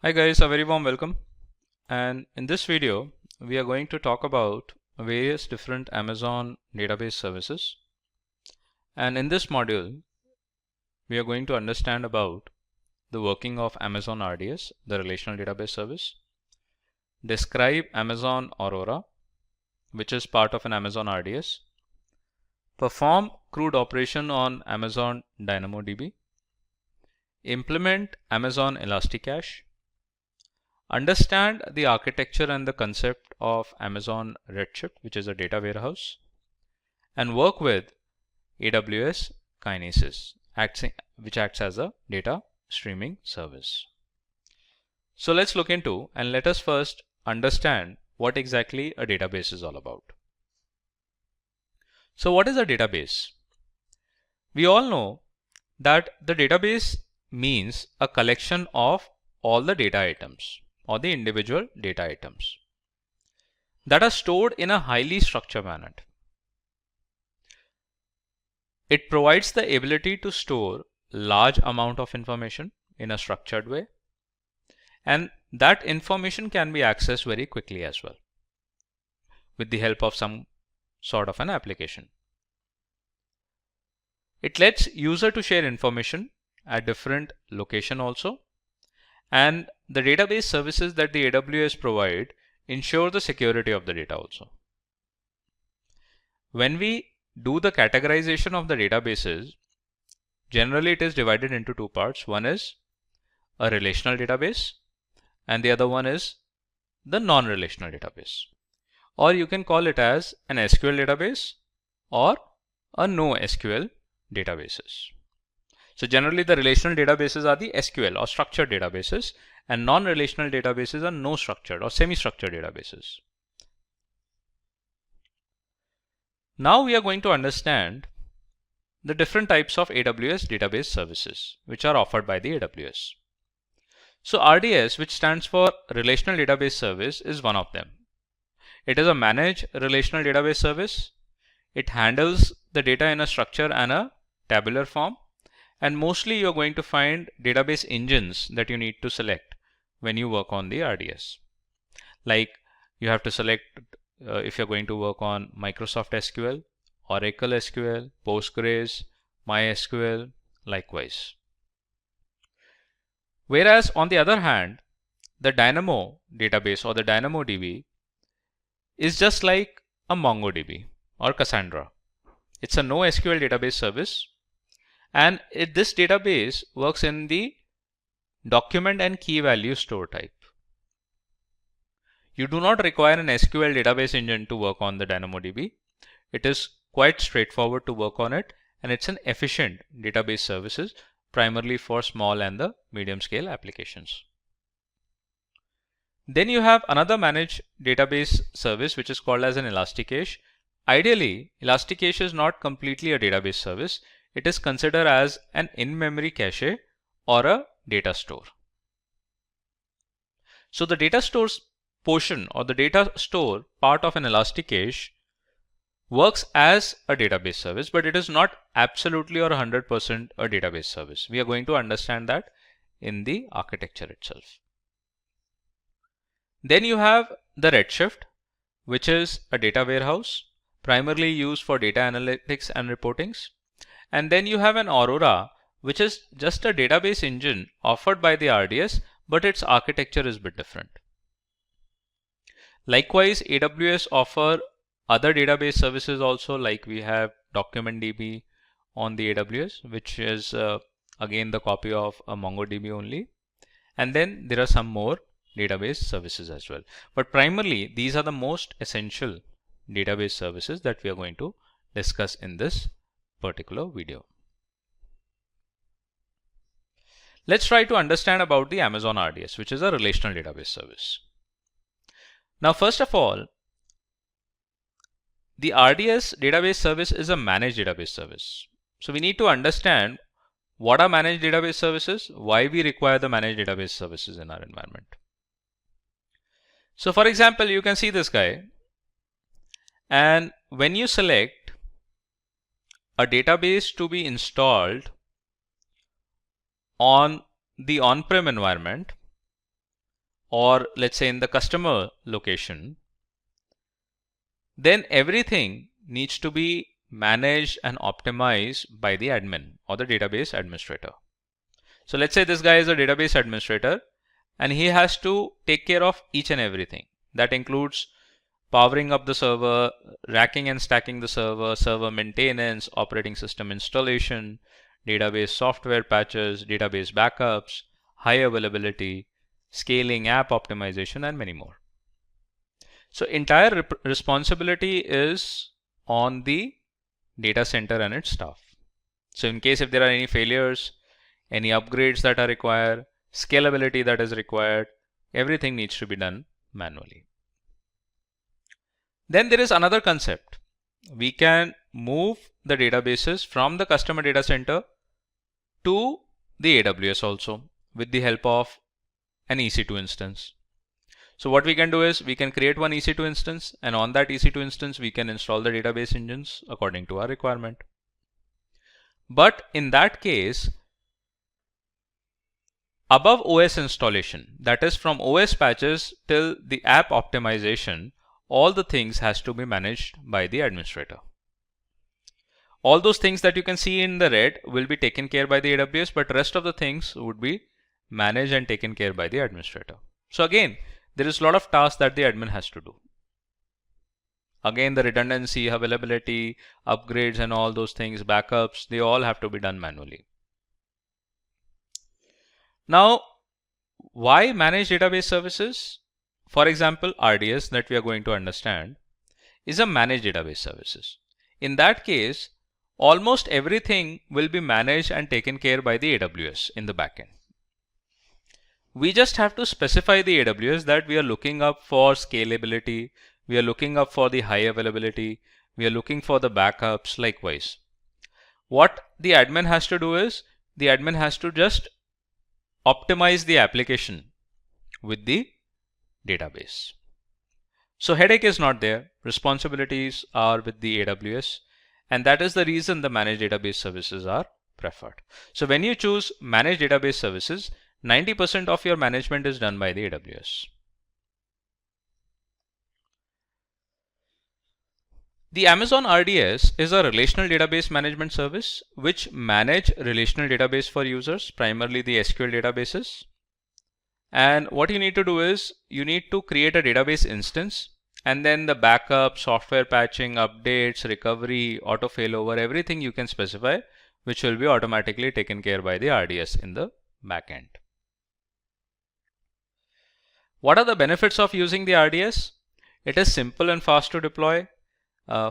Hi guys, a very warm welcome. And in this video, we are going to talk about various different Amazon database services. And in this module, we are going to understand about the working of Amazon RDS, the relational database service, describe Amazon Aurora, which is part of an Amazon RDS, perform CRUD operation on Amazon DynamoDB, implement Amazon Elasticache, understand the architecture and the concept of Amazon Redshift, which is a data warehouse, and work with AWS Kinesis, which acts as a data streaming service. So let's look into and let us first understand what exactly a database is all about. So what is a database? We all know that the database means a collection of all the data items or the individual data items that are stored in a highly structured manner. It provides the ability to store large amount of information in a structured way, and that information can be accessed very quickly as well with the help of some sort of an application. It lets user to share information at different location also, and the database services that the AWS provide ensure the security of the data also. When we do the categorization of the databases, generally it is divided into two parts. One is a relational database and the other one is the non-relational database, or you can call it as an SQL database or a no SQL databases. So generally the relational databases are the SQL or structured databases, and non-relational databases are no structured or semi-structured databases. Now we are going to understand the different types of AWS database services which are offered by the AWS. So RDS, which stands for Relational Database Service, is one of them. It is a managed relational database service. It handles the data in a structure and a tabular form, and mostly you're going to find database engines that you need to select when you work on the RDS. Like you have to select if you're going to work on Microsoft SQL, Oracle SQL, Postgres, MySQL, likewise. Whereas on the other hand, the Dynamo database or the DynamoDB is just like a MongoDB or Cassandra. It's a NoSQL database service, and this database works in the document and key value store type. You do not require an SQL database engine to work on the DynamoDB. It is quite straightforward to work on it, and it's an efficient database services primarily for small and the medium scale applications. Then you have another managed database service which is called as an Elasticache. Ideally, Elasticache is not completely a database service. It is considered as an in-memory cache or a data store. So the data stores portion or the data store part of an Elasticache works as a database service, but it is not absolutely or 100% a database service. We are going to understand that in the architecture itself. Then you have the Redshift, which is a data warehouse primarily used for data analytics and reportings. And then you have an Aurora, which is just a database engine offered by the RDS, but its architecture is a bit different. Likewise, AWS offer other database services also, like we have DocumentDB on the AWS, which is again the copy of a MongoDB only. And then there are some more database services as well. But primarily, these are the most essential database services that we are going to discuss in this particular video. Let's try to understand about the Amazon RDS, which is a relational database service. Now, first of all, the RDS database service is a managed database service. So we need to understand what are managed database services, why we require the managed database services in our environment. So for example, you can see this guy, and when you select a database to be installed on the on-prem environment, or let's say in the customer location, then everything needs to be managed and optimized by the admin or the database administrator. So let's say this guy is a database administrator and he has to take care of each and everything. That includes powering up the server, racking and stacking the server, server maintenance, operating system installation, database software patches, database backups, high availability, scaling, app optimization, and many more. So entire responsibility is on the data center and its staff. So in case if there are any failures, any upgrades that are required, scalability that is required, everything needs to be done manually. Then there is another concept. We can move the databases from the customer data center to the AWS also with the help of an EC2 instance. So what we can do is we can create one EC2 instance, and on that EC2 instance we can install the database engines according to our requirement. But in that case, above OS installation, that is from OS patches till the app optimization, all the things has to be managed by the administrator. All those things that you can see in the red will be taken care by the AWS, but rest of the things would be managed and taken care by the administrator. So again, there is a lot of tasks that the admin has to do. Again, the redundancy, availability, upgrades and all those things, backups, they all have to be done manually. Now, why manage database services? For example, RDS that we are going to understand is a managed database services. In that case, almost everything will be managed and taken care by the AWS in the backend. We just have to specify the AWS that we are looking up for scalability, we are looking up for the high availability, we are looking for the backups likewise. What the admin has to do is, the admin has to just optimize the application with the database. So headache is not there, responsibilities are with the AWS, and that is the reason the managed database services are preferred. So when you choose managed database services, 90% of your management is done by the AWS. The Amazon RDS is a relational database management service which manage relational database for users, primarily the SQL databases. And what you need to do is you need to create a database instance, and then the backup, software patching, updates, recovery, auto failover, everything you can specify, which will be automatically taken care by the RDS in the backend. What are the benefits of using the RDS? It is simple and fast to deploy,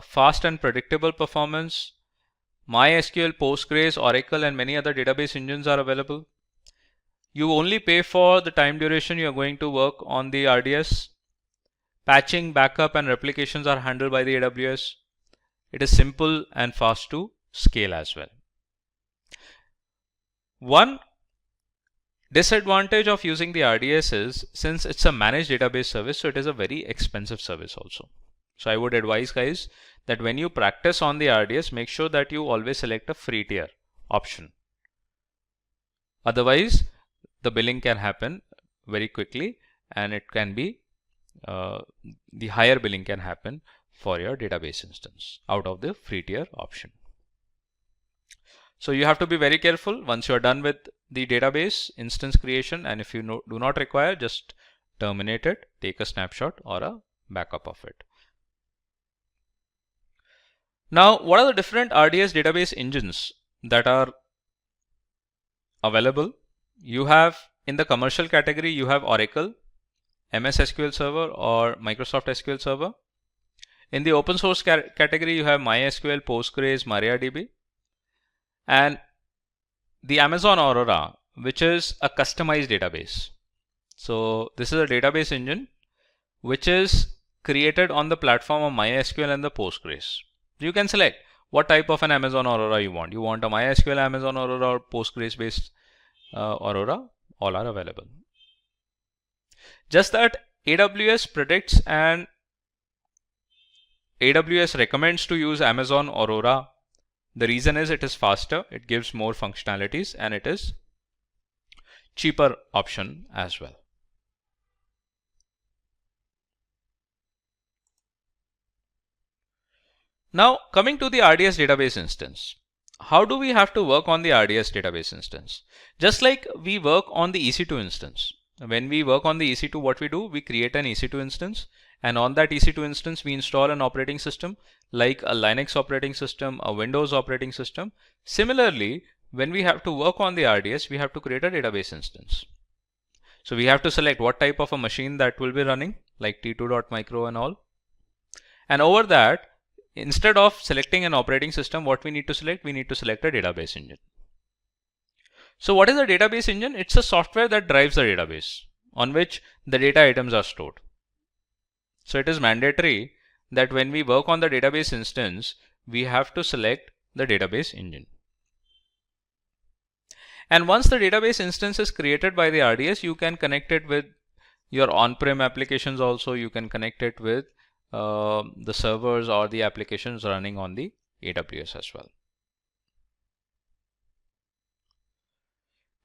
fast and predictable performance. MySQL, Postgres, Oracle and many other database engines are available. You only pay for the time duration you are going to work on the RDS. Patching, backup and replications are handled by the AWS. It is simple and fast to scale as well. One disadvantage of using the RDS is, since it's a managed database service, so it is a very expensive service also. So I would advise guys that when you practice on the RDS, make sure that you always select a free tier option. Otherwise, the billing can happen very quickly, and it can be the higher billing can happen for your database instance out of the free tier option. So you have to be very careful once you are done with the database instance creation, and if you do not require, just terminate it, take a snapshot or a backup of it. Now, what are the different RDS database engines that are available? You have, in the commercial category, you have Oracle, MS SQL Server or Microsoft SQL Server. In the open source category, you have MySQL, Postgres, MariaDB. And the Amazon Aurora, which is a customized database. So this is a database engine which is created on the platform of MySQL and the Postgres. You can select what type of an Amazon Aurora you want. You want a MySQL Amazon Aurora or Postgres based Aurora, all are available. Just that AWS predicts and AWS recommends to use Amazon Aurora. The reason is it is faster, it gives more functionalities, and it is cheaper option as well. Now coming to the RDS database instance, how do we have to work on the RDS database instance? Just like we work on the EC2 instance. When we work on the EC2, what we do, we create an EC2 instance, and on that EC2 instance we install an operating system like a Linux operating system, a Windows operating system. Similarly, when we have to work on the RDS, we have to create a database instance. So we have to select what type of a machine that will be running, like T2.micro and all. And over that, instead of selecting an operating system, what we need to select? We need to select a database engine. So what is a database engine? It's a software that drives the database on which the data items are stored. So it is mandatory that when we work on the database instance, we have to select the database engine. And once the database instance is created by the RDS, you can connect it with your on-prem applications also. You can connect it with the servers or the applications running on the AWS as well.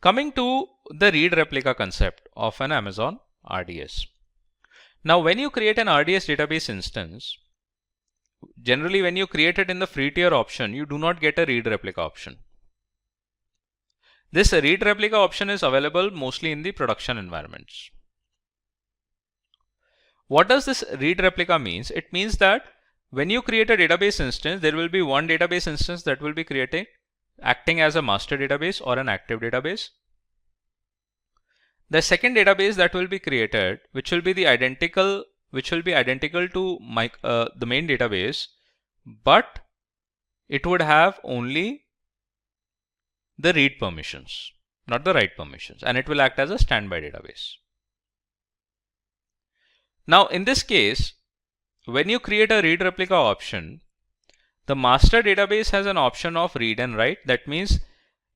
Coming to the read replica concept of an Amazon RDS. Now when you create an RDS database instance, generally when you create it in the free tier option, you do not get a read replica option. This read replica option is available mostly in the production environments. What does this read replica means? It means that when you create a database instance, there will be one database instance that will be acting as a master database or an active database. The second database that will be created, which will be identical to the main database, but it would have only the read permissions, not the write permissions, and it will act as a standby database. Now in this case, when you create a read replica option, the master database has an option of read and write. That means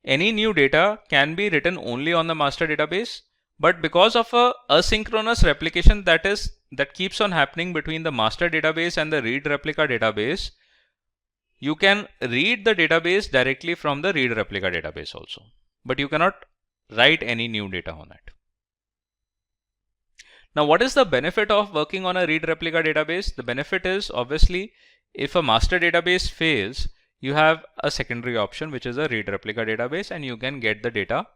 any new data can be written only on the master database, but because of a asynchronous replication that keeps on happening between the master database and the read replica database, you can read the database directly from the read replica database also, but you cannot write any new data on it. Now what is the benefit of working on a read replica database? The benefit is obviously if a master database fails, you have a secondary option which is a read replica database, and you can get the data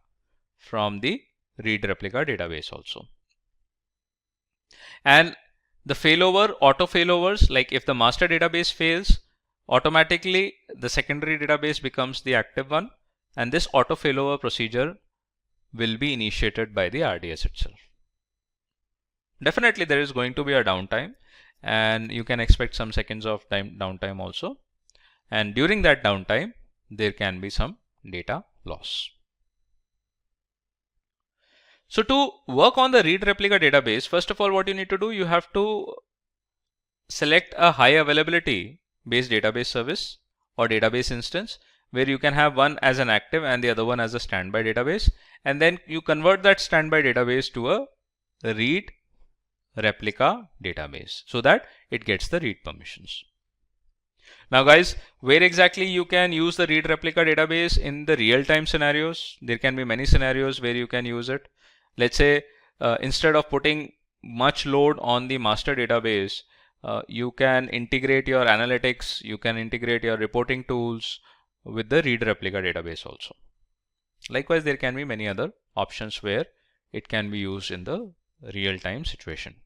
from the read replica database also. And the auto failovers, like if the master database fails, automatically the secondary database becomes the active one, and this auto failover procedure will be initiated by the RDS itself. Definitely there is going to be a downtime, and you can expect some seconds of downtime also, and during that downtime there can be some data loss. So to work on the read replica database, first of all what you need to do, you have to select a high availability based database service or database instance, where you can have one as an active and the other one as a standby database, and then you convert that standby database to a read replica database so that it gets the read permissions. Now guys, where exactly you can use the read replica database in the real-time scenarios? There can be many scenarios where you can use it. Let's say instead of putting much load on the master database, you can integrate your analytics, you can integrate your reporting tools with the read replica database also. Likewise, there can be many other options where it can be used in the real-time situation.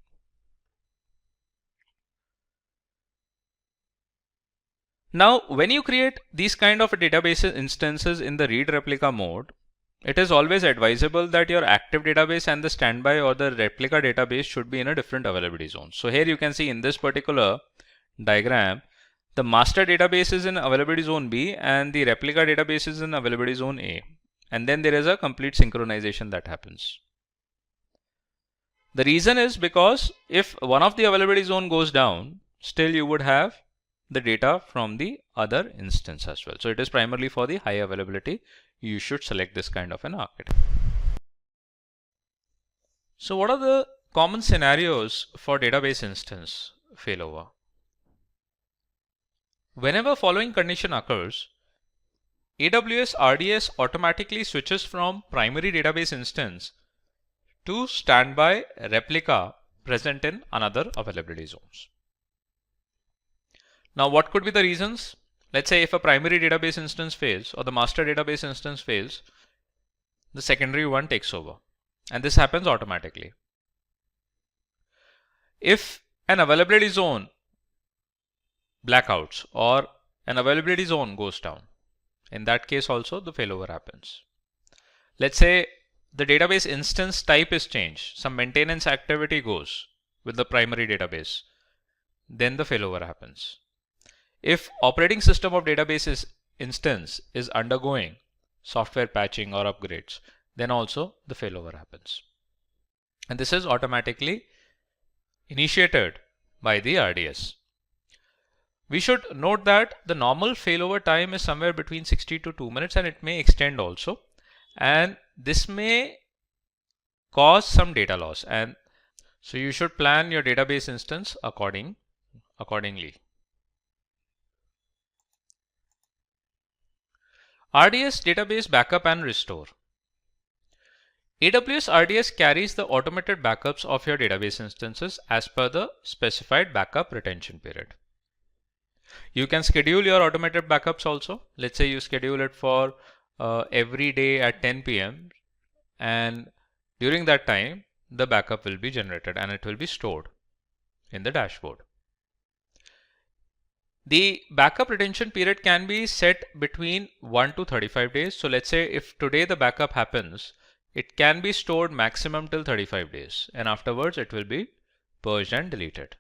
Now, when you create these kind of database instances in the read replica mode, it is always advisable that your active database and the standby or the replica database should be in a different availability zone. So here you can see in this particular diagram, the master database is in availability zone B and the replica database is in availability zone A. And then there is a complete synchronization that happens. The reason is because if one of the availability zone goes down, still you would have the data from the other instance as well. So it is primarily for the high availability. You should select this kind of an architecture. So what are the common scenarios for database instance failover? Whenever following condition occurs, AWS RDS automatically switches from primary database instance to standby replica present in another availability zones. Now, what could be the reasons? Let's say if a primary database instance fails or the master database instance fails, the secondary one takes over, and this happens automatically. If an availability zone blackouts or an availability zone goes down, in that case also the failover happens. Let's say the database instance type is changed, some maintenance activity goes with the primary database, then the failover happens. If operating system of database instance is undergoing software patching or upgrades, then also the failover happens. And this is automatically initiated by the RDS. We should note that the normal failover time is somewhere between 60 to 2 minutes, and it may extend also. And this may cause some data loss. And so you should plan your database instance accordingly. RDS database backup and restore. AWS RDS carries the automated backups of your database instances as per the specified backup retention period. You can schedule your automated backups also. Let's say you schedule it for every day at 10 p.m. and during that time the backup will be generated and it will be stored in the dashboard. The backup retention period can be set between 1 to 35 days. So let's say if today the backup happens, it can be stored maximum till 35 days and afterwards it will be purged and deleted.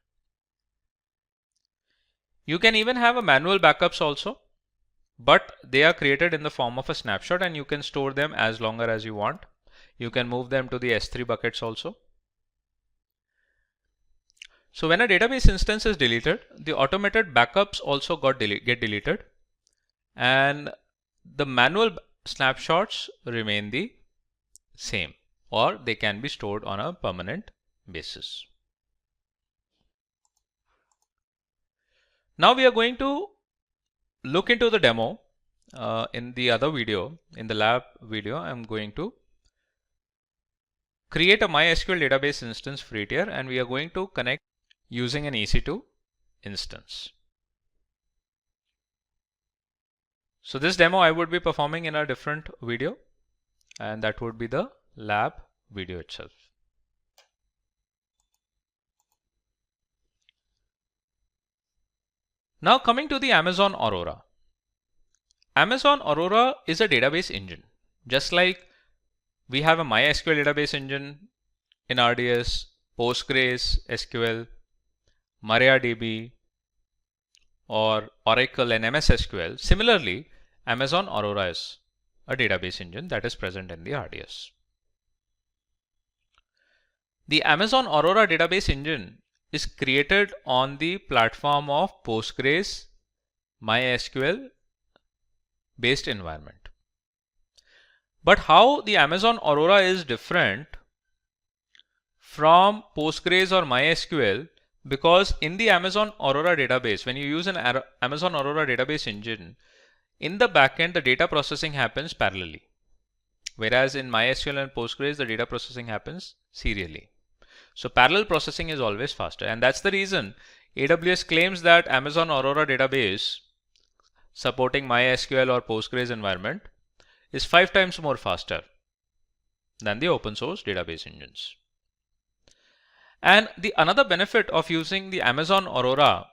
You can even have a manual backups also, but they are created in the form of a snapshot and you can store them as longer as you want. You can move them to the S3 buckets also. So when a database instance is deleted, the automated backups also get deleted and the manual snapshots remain the same, or they can be stored on a permanent basis. Now we are going to look into the demo in the other video. In the lab video, I'm going to create a MySQL database instance free tier and we are going to connect using an EC2 instance. So this demo I would be performing in a different video, and that would be the lab video itself. Now coming to the Amazon Aurora. Amazon Aurora is a database engine. Just like we have a MySQL database engine in RDS, Postgres, SQL, MariaDB, or Oracle and MS SQL. Similarly, Amazon Aurora is a database engine that is present in the RDS. The Amazon Aurora database engine is created on the platform of Postgres MySQL based environment. But how the Amazon Aurora is different from Postgres or MySQL? Because in the Amazon Aurora database, when you use an Amazon Aurora database engine, in the backend the data processing happens parallelly. Whereas in MySQL and Postgres, the data processing happens serially. So parallel processing is always faster, and that's the reason AWS claims that Amazon Aurora database supporting MySQL or Postgres environment is 5 times more faster than the open source database engines. And the another benefit of using the Amazon Aurora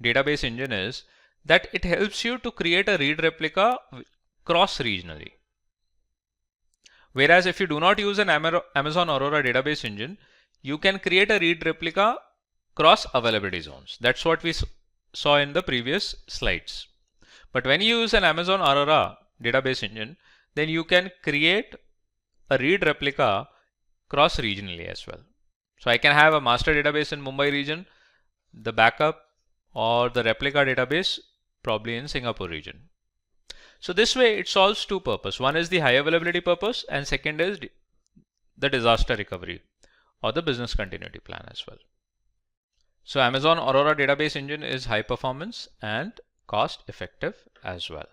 database engine is that it helps you to create a read replica cross-regionally. Whereas if you do not use an Amazon Aurora database engine, you can create a read replica cross availability zones. That's what we saw in the previous slides. But when you use an Amazon Aurora database engine, then you can create a read replica cross-regionally as well. So I can have a master database in Mumbai region, the backup or the replica database probably in Singapore region. So this way it solves two purposes. One is the high availability purpose and second is the disaster recovery or the business continuity plan as well. So Amazon Aurora database engine is high performance and cost effective as well.